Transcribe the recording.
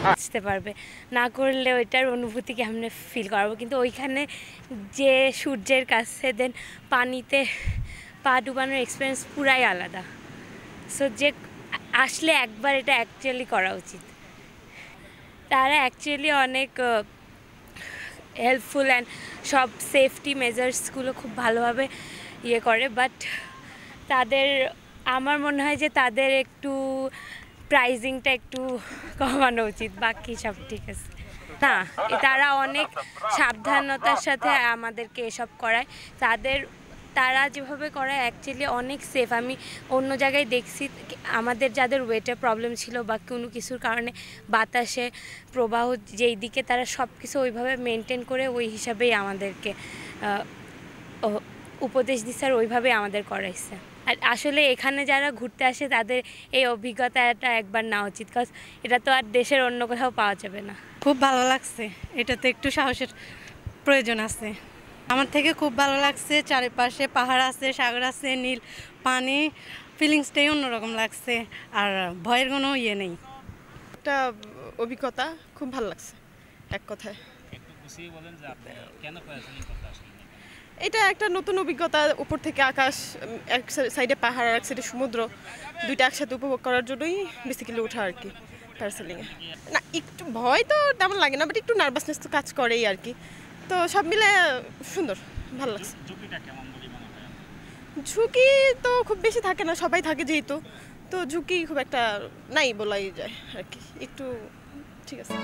বুঝতে পারবে, না করলে ওইটার অনুভূতি কেমনে ফিল করবো। কিন্তু ওইখানে যে সূর্যের কাছে দেন পানিতে পা ডুবানোর এক্সপিরিয়েন্স পুরাই আলাদা। সো যে আসলে একবার এটা অ্যাকচুয়ালি করা উচিত। তারা অ্যাকচুয়ালি অনেক হেল্পফুল অ্যান্ড সব সেফটি মেজার্সগুলো খুব ভালোভাবে ইয়ে করে, বাট তাদের আমার মনে হয় যে তাদের একটু প্রাইজিংটা একটু কমানো উচিত, বাকি সব ঠিক আছে। না, তারা অনেক সাবধানতার সাথে আমাদেরকে এসব করায়। তারা যেভাবে করে অ্যাকচুয়ালি অনেক সেফ। আমি অন্য জায়গায় দেখছি আমাদের যাদের ওয়েটের প্রবলেম ছিল বা কোনো কিছুর কারণে বাতাসে প্রবাহ যেই দিকে, তারা সব কিছু ওইভাবে মেনটেন করে ওই হিসাবেই আমাদেরকে উপদেশ দিচ্ছে আর ওইভাবেই আমাদের করাইছে। আর আসলে এখানে যারা ঘুরতে আসে তাদের এই অভিজ্ঞতাটা একবার নেওয়া উচিত, কারণ এটা তো আর দেশের অন্য কোথাও পাওয়া যাবে না। খুব ভালো লাগছে, এটাতে একটু সাহসের প্রয়োজন আছে। আমার থেকে খুব ভালো লাগছে, চারিপাশে পাহাড় আছে, সাগর আছে, নীল পানি, ফিলিংসটাই অন্যরকম লাগছে, আর ভয়ের কোনো ইয়ে নেই। একটা অভিজ্ঞতা, খুব ভালো লাগছে এক কথায়। এটা একটা নতুন অভিজ্ঞতা, উপর থেকে আকাশ, এক সাইডে পাহাড় আর এক সাইডে সমুদ্র, দুইটা একসাথে উপভোগ করার জন্যই বেসিক্যালি ওঠা আর কি প্যারাসেলিংয়ে। না, একটু ভয় তো তেমন লাগে না, বাট একটু নার্ভাসনেস তো কাজ করেই আর কি। তো সব মিলে সুন্দর, ভালো লাগছে। ঝুঁকি তো খুব বেশি থাকে না, সবাই থাকে যেহেতু, তো ঝুঁকি খুব একটা নাই বলাই যায় আর কি, একটু ঠিক আছে।